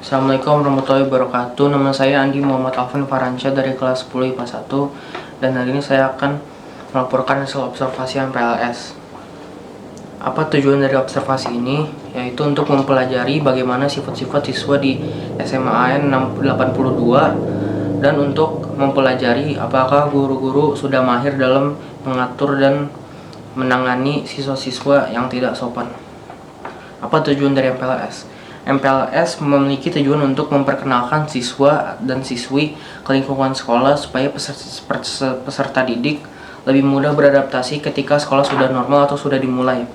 Assalamualaikum warahmatullahi wabarakatuh. Nama saya Andi Muhammad Alvin Faransyah dari kelas 10 IPA 1. Dan hari ini saya akan melaporkan hasil observasi MPLS. Apa tujuan dari observasi ini? Yaitu untuk mempelajari bagaimana sifat-sifat siswa di SMA AN 82 dan untuk mempelajari apakah guru-guru sudah mahir dalam mengatur dan menangani siswa-siswa yang tidak sopan. Apa tujuan dari MPLS? MPLS memiliki tujuan untuk memperkenalkan siswa dan siswi ke lingkungan sekolah supaya peserta didik lebih mudah beradaptasi ketika sekolah sudah normal atau sudah dimulai,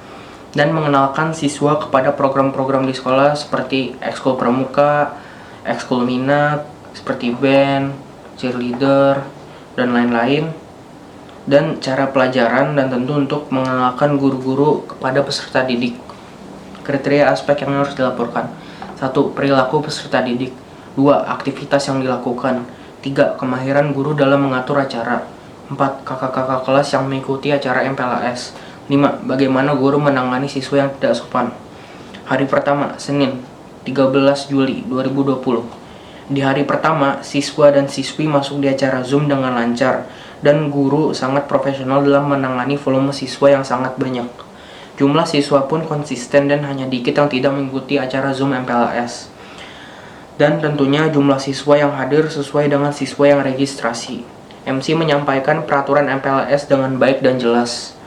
dan mengenalkan siswa kepada program-program di sekolah seperti ekskul pramuka, ekskul minat, seperti band, cheerleader, dan lain-lain, dan cara pelajaran, dan tentu untuk mengenalkan guru-guru kepada peserta didik. Kriteria aspek yang harus dilaporkan: 1. Perilaku peserta didik. 2. Aktivitas yang dilakukan. 3. Kemahiran guru dalam mengatur acara. 4. Kakak-kakak kelas yang mengikuti acara MPLS. 5. Bagaimana guru menangani siswa yang tidak sopan. Hari pertama, Senin, 13 Juli 2020. Di hari pertama, siswa dan siswi masuk di acara Zoom dengan lancar, dan guru sangat profesional dalam menangani volume siswa yang sangat banyak. Jumlah siswa pun konsisten dan hanya dikit yang tidak mengikuti acara Zoom MPLS. Dan tentunya jumlah siswa yang hadir sesuai dengan siswa yang registrasi. MC menyampaikan peraturan MPLS dengan baik dan jelas.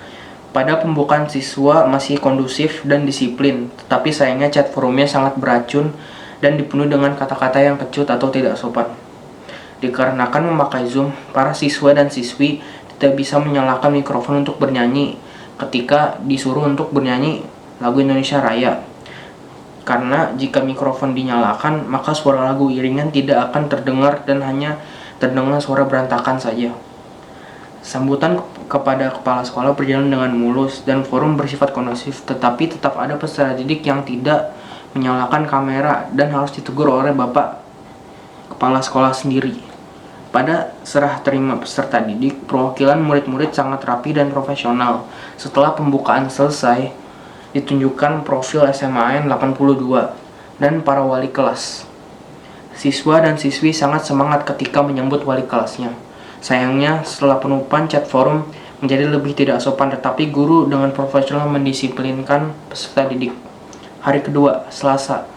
Pada pembukaan siswa masih kondusif dan disiplin, tetapi sayangnya chat forumnya sangat beracun dan dipenuhi dengan kata-kata yang kecut atau tidak sopan. Dikarenakan memakai Zoom, para siswa dan siswi tidak bisa menyalakan mikrofon untuk bernyanyi ketika disuruh untuk bernyanyi lagu Indonesia Raya. Karena jika mikrofon dinyalakan, maka suara lagu iringan tidak akan terdengar dan hanya terdengar suara berantakan saja. Sambutan kepada kepala sekolah berjalan dengan mulus dan forum bersifat kondusif, tetapi tetap ada peserta didik yang tidak menyalakan kamera dan harus ditegur oleh Bapak Kepala Sekolah sendiri. Pada serah terima peserta didik, perwakilan murid-murid sangat rapi dan profesional. Setelah pembukaan selesai, ditunjukkan profil SMA AN 82 dan para wali kelas. Siswa dan siswi sangat semangat ketika menyambut wali kelasnya. Sayangnya, setelah penutupan chat forum menjadi lebih tidak sopan, tetapi guru dengan profesional mendisiplinkan peserta didik. Hari kedua, Selasa,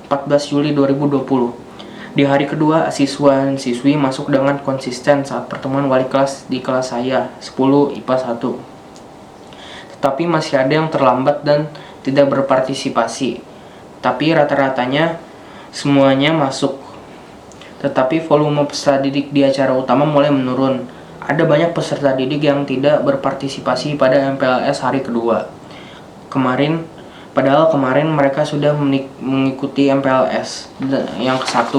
14 Juli 2020. Di hari kedua, siswa dan siswi masuk dengan konsisten saat pertemuan wali kelas di kelas saya, 10 IPA 1. Tetapi masih ada yang terlambat dan tidak berpartisipasi. Tapi rata-ratanya semuanya masuk. Tetapi volume peserta didik di acara utama mulai menurun. Ada banyak peserta didik yang tidak berpartisipasi pada MPLS hari kedua. Padahal kemarin mereka sudah mengikuti MPLS yang ke-1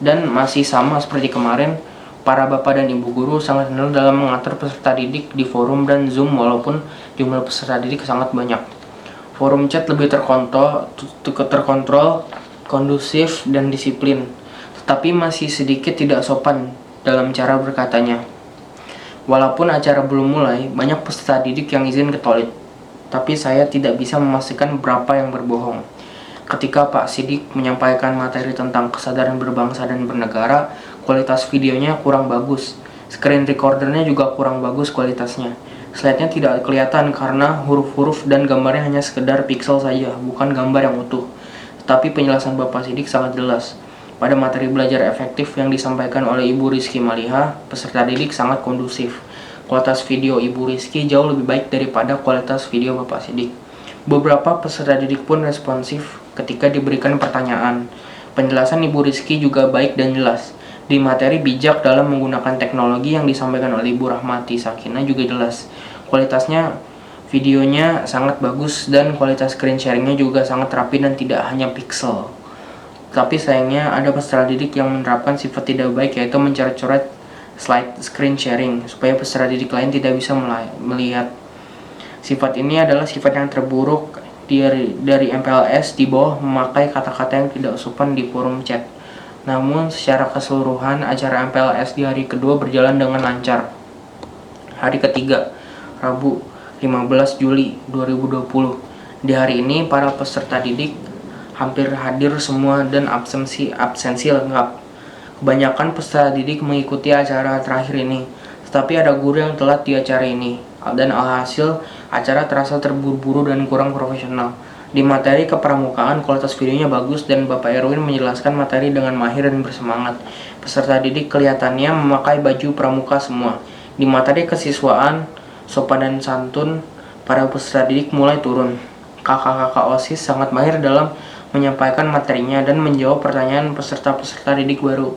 dan masih sama seperti kemarin. Para bapak dan ibu guru sangat benar dalam mengatur peserta didik di forum dan Zoom walaupun jumlah peserta didik sangat banyak. Forum chat lebih terkontrol, kondusif dan disiplin, tetapi masih sedikit tidak sopan dalam cara berkatanya. Walaupun acara belum mulai, banyak peserta didik yang izin ke toilet. Tapi saya tidak bisa memastikan berapa yang berbohong. Ketika Pak Sidik menyampaikan materi tentang kesadaran berbangsa dan bernegara, kualitas videonya kurang bagus. Screen recordernya juga kurang bagus kualitasnya. Slide-nya tidak kelihatan karena huruf-huruf dan gambarnya hanya sekedar pixel saja, bukan gambar yang utuh. Tetapi penjelasan Bapak Sidik sangat jelas. Pada materi belajar efektif yang disampaikan oleh Ibu Rizky Maliha, peserta didik sangat kondusif. Kualitas video Ibu Rizky jauh lebih baik daripada kualitas video Bapak Sidik. Beberapa peserta didik pun responsif ketika diberikan pertanyaan. Penjelasan Ibu Rizky juga baik dan jelas. Di materi bijak dalam menggunakan teknologi yang disampaikan oleh Ibu Rahmati Sakinah juga jelas. Kualitasnya videonya sangat bagus dan kualitas screen sharingnya juga sangat rapi dan tidak hanya pixel. Tapi sayangnya ada peserta didik yang menerapkan sifat tidak baik, yaitu mencoret-coret slide screen sharing supaya peserta didik lain tidak bisa melihat. Sifat ini adalah sifat yang terburuk dari MPLS di bawah memakai kata-kata yang tidak sopan di forum chat. Namun secara keseluruhan acara MPLS di hari kedua berjalan dengan lancar. Hari ketiga, Rabu 15 Juli 2020. Di hari ini para peserta didik hampir hadir semua dan absensi lengkap. Kebanyakan peserta didik mengikuti acara terakhir ini, tetapi ada guru yang telat di acara ini, dan alhasil acara terasa terburu-buru dan kurang profesional. Di materi kepramukaan, kualitas videonya bagus dan Bapak Erwin menjelaskan materi dengan mahir dan bersemangat. Peserta didik kelihatannya memakai baju pramuka semua. Di materi kesiswaan, sopan dan santun, para peserta didik mulai turun. Kakak-kakak OSIS sangat mahir dalam menyampaikan materinya dan menjawab pertanyaan peserta-peserta didik baru.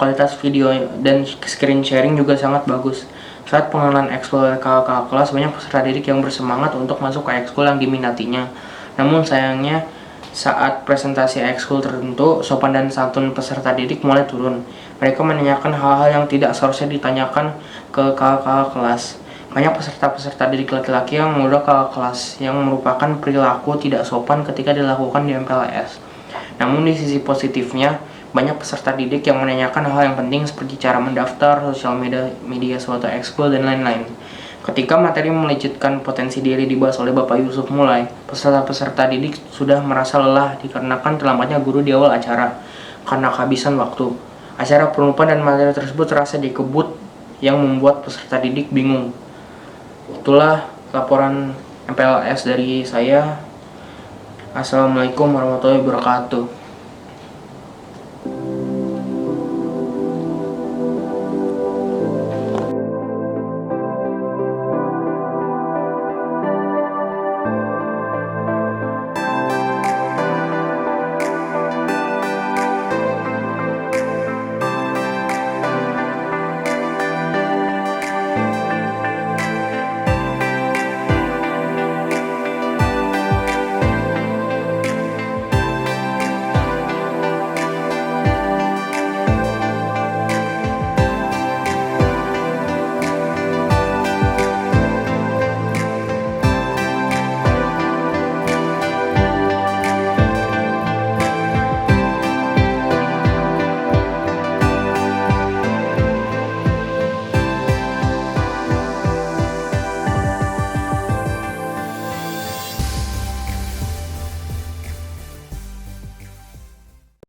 Kualitas video dan screen sharing juga sangat bagus. Saat pengenalan ekskul kakak kelas, banyak peserta didik yang bersemangat untuk masuk ke ekskul yang diminatinya. Namun sayangnya, saat presentasi ekskul tertentu, sopan dan santun peserta didik mulai turun. Mereka menanyakan hal-hal yang tidak seharusnya ditanyakan ke kakak kelas. Banyak peserta-peserta didik laki-laki yang menggoda kakak kelas, yang merupakan perilaku tidak sopan ketika dilakukan di MPLS. Namun di sisi positifnya, banyak peserta didik yang menanyakan hal yang penting seperti cara mendaftar, sosial media suatu ekskul, dan lain-lain. Ketika materi melecehkan potensi diri dibahas oleh Bapak Yusuf mulai, peserta-peserta didik sudah merasa lelah dikarenakan terlambatnya guru di awal acara karena kehabisan waktu. Acara penutupan dan materi tersebut terasa dikebut yang membuat peserta didik bingung. Itulah laporan MPLS dari saya. Assalamualaikum warahmatullahi wabarakatuh.